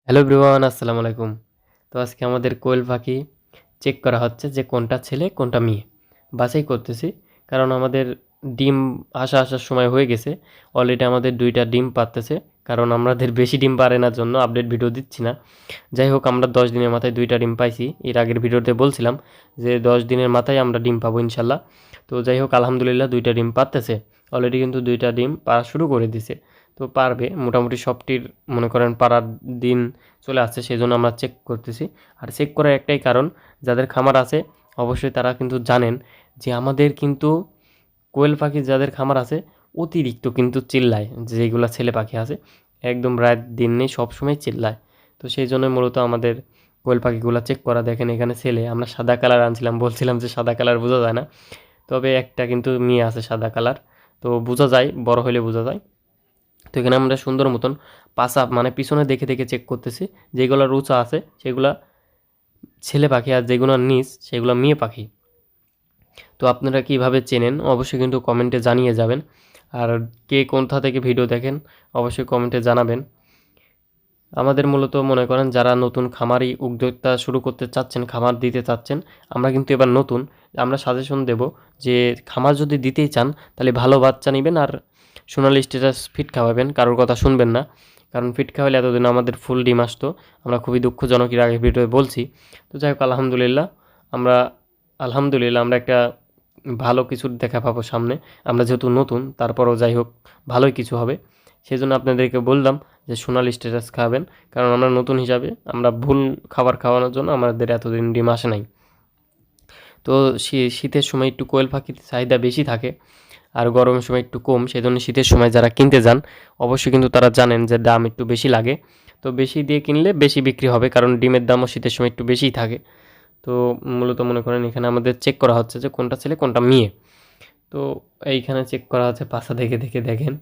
Hello everyone, আসসালামু আলাইকুম। তো আজকে আমাদের কোয়েল পাখি চেক করা হচ্ছে যে কোনটা ছেলে কোনটা মেয়ে। বাছাই করতেছি কারণ আমাদের ডিম আসার সময় হয়ে গেছে। অলরেডি আমাদের ২টা ডিম পাড়তেছে। কারণ আমাদের বেশি ডিম পাড়ে না জন্য আপডেট ভিডিও দিচ্ছি না। যাই হোক, আমরা ১০ দিনের মাথায় ২টা ডিম পাইছি। এর আগের ভিডিওতে বলছিলাম যে ১০ দিনের মাথায় আমরা ডিম পাবো ইনশাল্লাহ। তো যাই হোক, আলহামদুলিল্লাহ ২টা ডিম পাড়তেছে। অলরেডি কিন্তু ২টা ডিম পাড়া শুরু করে দিছে। তো পারবে মোটামুটি সবটির, মনে করেন পাড়ার দিন চলে আসছে, সেজন্য আমরা চেক করতেছি। আর চেক করার একটাই কারণ, যাদের খামার আছে অবশ্যই তারা কিন্তু জানেন যে আমাদের কিন্তু কোয়েল পাখি যাদের খামার আছে অতিরিক্ত কিন্তু চিল্লায়, যেগুলা ছেলে পাখি আছে একদম রাত দিন নেই সবসময় চিল্লায়। তো সেই জন্য মূলত আমাদের কোয়েল পাখিগুলো চেক করা। দেখেন এখানে ছেলে, আমরা সাদা কালার আনছিলাম, বলছিলাম যে সাদা কালার বোঝা যায় না, তবে একটা কিন্তু মেয়ে আছে সাদা কালার, তো বোঝা যায়, বড় হলে বোঝা যায়। তো এখানে আমরা সুন্দর মতন পাশা মানে পিছনে দেখে দেখে চেক করতেছি, যেগুলো রুচা আছে সেগুলা ছেলে পাখি আর যেগুলো নিচ সেগুলো মেয়ে পাখি। তো আপনারা কীভাবে চেনেন অবশ্যই কিন্তু কমেন্টে জানিয়ে যাবেন। আর কে কোথা থেকে ভিডিও দেখেন অবশ্যই কমেন্টে জানাবেন। আমাদের মূলত মনে করেন যারা নতুন খামারি উদ্যোক্তা শুরু করতে চাচ্ছেন, খামার দিতে চাচ্ছেন, আমরা কিন্তু এবার নতুন, আমরা সাজেশন দেব যে খামার যদি দিতেই চান তাহলে ভালো বাচ্চা নেবেন আর সোনালি স্ট্যাটাস ফিড খাওয়াবেন, কারোর কথা শুনবেন না। কারণ ফিড খাওয়ালে এতদিন আমাদের ফুল ডিম আসতো, আমরা খুবই দুঃখজনক এর আগে ভিডিওতে বলছি। তো যাই হোক, আমরা আলহামদুলিল্লাহ আমরা একটা ভালো কিছুর দেখা পাবো সামনে। আমরা যেহেতু নতুন, তারপরও যাই হোক ভালোই কিছু হবে। সেজন্য আপনাদেরকে বললাম যে সোনালি স্ট্যাটাস খাবেন, কারণ আমরা নতুন হিসাবে আমরা ভুল খাবার খাওয়ানোর জন্য আমাদের এতদিন ডিম আসে নাই। তো শীতের সময় একটু কোয়েল পাখির চাহিদা বেশি থাকে আর গরমের সময় একটু কম, সেজন্য শীতের সময় যারা কিনতে যান অবশ্যই কিন্তু তারা জানেন যে দাম একটু বেশি লাগে। তো বেশি দিয়ে কিনলে বেশি বিক্রি হবে, কারণ ডিমের দামও শীতের সময় একটু বেশিই থাকে। তো মূলত মনে করেন এখানে আমাদের চেক করা হচ্ছে যে কোনটা ছেলে কোনটা মেয়ে। তো এইখানে চেক করা হচ্ছে পাছা দেখে দেখে, দেখেন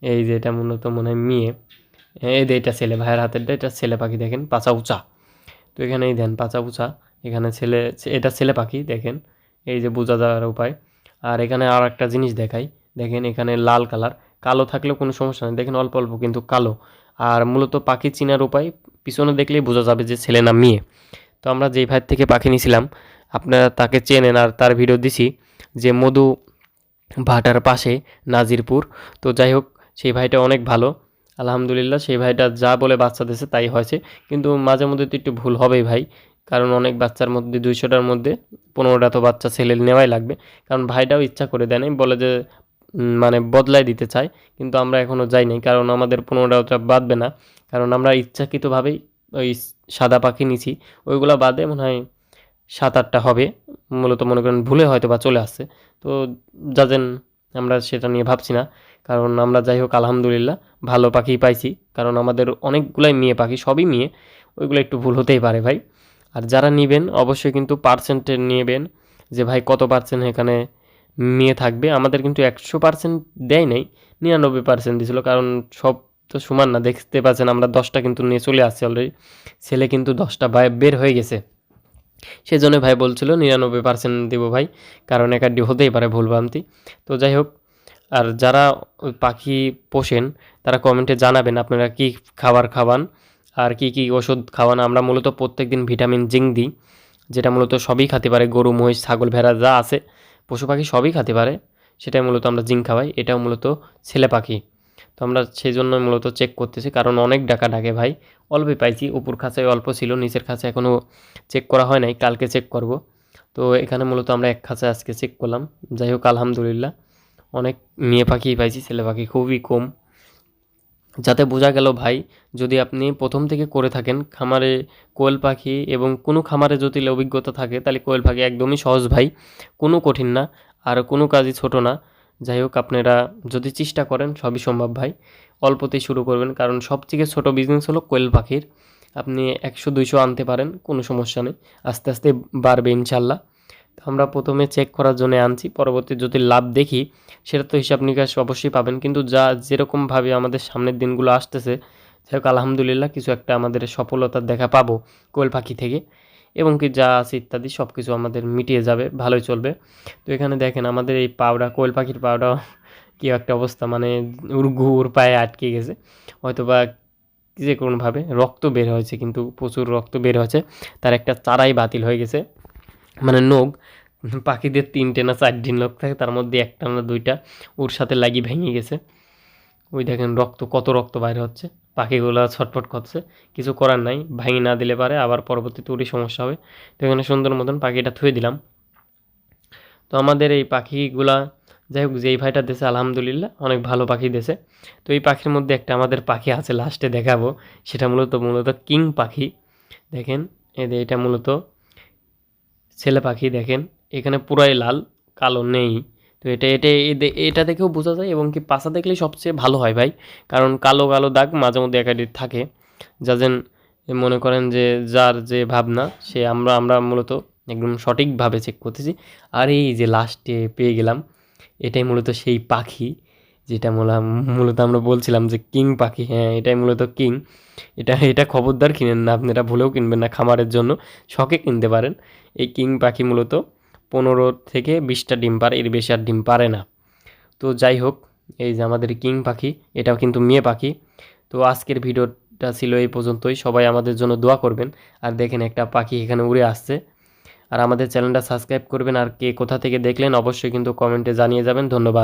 এই যে এটা মূলত মনে হয় মেয়ে, এই যে এটা ছেলে, ভাইয়ের হাতেরটা এটা ছেলে পাখি, দেখেন পাছা উঁচা। তো এখানেই দেন পাছা উঁচা, এখানে ছেলে, এটা ছেলে পাখি দেখেন, এই যে বোঝা যাওয়ার উপায়। আর এখানে আর একটা জিনিস দেখাই, দেখেন এখানে লাল কালার, কালো থাকলেও কোনো সমস্যা নেই, দেখেন অল্প অল্প কিন্তু কালো। আর মূলত পাখি চিনার উপায় পিছনে দেখলেই বোঝা যাবে যে ছেলে না মেয়ে। তো আমরা যেই ভাইয়ের থেকে পাখি নিয়েছিলাম, আপনারা তাকে চেনেন আর তার ভিডিও দিছি, যে মধু ভাটার পাশে নাজিরপুর। তো যাই হোক, সেই ভাইটা অনেক ভালো, আলহামদুলিল্লাহ সেই ভাইটা যা বলে বাচ্চা দিয়েছে তাই হয়েছে। কিন্তু মাঝে মধ্যে তো একটু ভুল হবেই ভাই, কারণ অনেক বাচ্চার মধ্যে ২০০টার মধ্যে ১৫টা তো বাচ্চা ছেলে নেওয়াই লাগবে। কারণ ভাইটাও ইচ্ছা করে দেয় নাই, বলে যে মানে বদলায় দিতে চায়, কিন্তু আমরা এখনও যাই নাই, কারণ আমাদের ১৫টা বাদবে না। কারণ আমরা ইচ্ছাকৃতভাবেই ওই সাদা পাখি নিছি, ওইগুলা বাদে মনে হয় ৭-৮টা হবে। মূলত মনে করেন ভুলে হয়তো বা চলে আসছে। তো জাজেন, আমরা সেটা নিয়ে ভাবছি না। কারণ আমরা যাই হোক আলহামদুলিল্লাহ ভালো পাখিই পাইছি। কারণ আমাদের অনেকগুলাই মেয়ে পাখি, সবই মেয়ে। ওইগুলো একটু ভুল হতেই পারে ভাই। আর যারা নিবেন অবশ্যই কিন্তু পার্সেন্টে নিবেন, যে ভাই কত পার্সেন্ট এখানে মেয়ে থাকবে। আমাদের কিন্তু ১০০% দেয় নাই, ৯৯% দিছিল। কারণ সব তো সমান না, দেখতে পাচ্ছেন আমরা ১০টা কিন্তু নিয়ে চলে আসছি অলরেডি। ছেলে কিন্তু ১০টা বের হয়ে গেছে। সেজন্য ভাই বলছিল ৯৯% দেবো ভাই, কারণ একাড্ডি হতেই পারে ভুলভ্রান্তি। তো যাই হোক, আর যারা ওই পাখি পোষেন তারা কমেন্টে জানাবেন আপনারা কী খাবার খাওয়ান আর কী কী ওষুধ খাওয়ান। আমরা মূলত প্রত্যেকদিন ভিটামিন জিঙ্ক দিই, যেটা মূলত সবই খেতে পারে, গরু মহিষ ছাগল ভেড়া যা আছে পশু পাখি সবই খেতে পারে, সেটাই মূলত আমরা জিঙ্ক খাওয়াই। এটাও মূলত ছেলে পাখি। তো আমরা সেই জন্য মূলত চেক করতেছি, কারণ অনেক ডাকা ডাকে ভাই। অল্পই পাইছি, উপর খাঁচায় অল্প ছিল, নিচের খাঁচায় এখনও চেক করা হয় নাই, কালকে চেক করব। তো এখানে মূলত আমরা এক খাঁচায় আজকে চেক করলাম। যাই হোক আলহামদুলিল্লাহ অনেক মেয়ে পাখিই পাইছি, ছেলে পাখি খুবই কম। যাতে বোঝা গেল ভাই, যদি আপনি প্রথম থেকে করে থাকেন খামারে কোয়েল পাখি, এবং কোনো খামারে যদি অভিজ্ঞতা থাকে, তাহলে কোয়েল পাখি একদমই সহজ ভাই, কোনো কঠিন না, আর কোনো কাজই ছোট না। যাই হোক, আপনারা যদি চেষ্টা করেন সবই সম্ভব ভাই। অল্পতেই শুরু করবেন, কারণ সবথেকে ছোট বিজনেস হলো কোয়েল পাখির। আপনি ১০০-২০০ আনতে পারেন, কোনো সমস্যা নেই, আস্তে আস্তে বাড়বে ইনশাল্লাহ। তো আমরা প্রথমে চেক করার জন্য আনছি, পরবর্তী যদি লাভ দেখি সেটা তো হিসাব নিকাশ অবশ্যই পাবেন। কিন্তু যা যেরকমভাবে আমাদের সামনের দিনগুলো আসতেছে, যাই হোক আলহামদুলিল্লাহ কিছু একটা আমাদের সফলতার দেখা পাবো কোয়েল পাখি থেকে, এবং কি যা আছে ইত্যাদি সব কিছু আমাদের মিটিয়ে যাবে, ভালোই চলবে। তো এখানে দেখেন আমাদের এই পাউডা, কোয়েল পাখির পাউডা কী একটা অবস্থা, মানে ওর পায়ে আটকে গেছে হয়তো বা, যে কোনোভাবে রক্ত বের হয়েছে, কিন্তু প্রচুর রক্ত বের হয়েছে। তার একটা চারাই বাতিল হয়ে গেছে, মানে নোগ। পাখিদের 3টে না 4 নখ থাকে, তার মধ্যে 1টা না 2টা ওর সাথে লাগিয়ে ভেঙে গেছে। ওই দেখেন রক্ত, কত রক্ত বাইরে হচ্ছে, পাখিগুলো ছটফট করছে। কিছু করার নাই, ভাঙি না দিলে পারে আবার পরবর্তীতে ওরই সমস্যা হবে। তো এখানে সুন্দর মতন পাখিটা থুয়ে দিলাম। তো আমাদের এই পাখিগুলা, যাই হোক, যেই ভাইটা দেশে আলহামদুলিল্লাহ অনেক ভালো পাখি দেশে। তো এই পাখির মধ্যে একটা আমাদের পাখি আছে, লাস্টে দেখাবো। সেটা মূলত কিং পাখি। দেখেন এটা মূলত ছেলে পাখি। দেখেন এখানে পুরাই লাল, কালো নেই। তো এটা দেখেও বোঝা যায়, এবং কি পাছা দেখলেই সবচেয়ে ভালো হয় ভাই, কারণ কালো কালো দাগ মাঝে মধ্যে একাধিক থাকে। যাদের মনে করেন যে যার যে ভাবনা, সে আমরা মূলত একদম সঠিকভাবে চেক করতেছি। আর এই যে লাস্টে পেয়ে গেলাম, এটাই মূলত সেই পাখি, যেটা মূলত আমরা বলছিলাম যে কিং পাখি। হ্যাঁ, এটাই মূলত কিং। এটা খবরদার কিনেন না, আপনারা ভুলেও কিনবেন না, খামারের জন্য শখে কিনতে পারেন। এই কিং পাখি মূলত 15 থেকে 20টা ডিম পারে, এর বেশি আর ডিম পারে না। তো যাই হোক, এই যে আমাদের কিং পাখি, এটাও কিন্তু মেয়ে পাখি। তো আজকের ভিডিওটা ছিল এই পর্যন্তই। সবাই আমাদের জন্য দোয়া করবেন। আর দেখেন একটা পাখি এখানে উড়ে আসছে। আর আমাদের চ্যানেলটা সাবস্ক্রাইব করবেন। আর কে কোথা থেকে দেখলেন অবশ্যই কিন্তু কমেন্টে জানিয়ে যাবেন। ধন্যবাদ।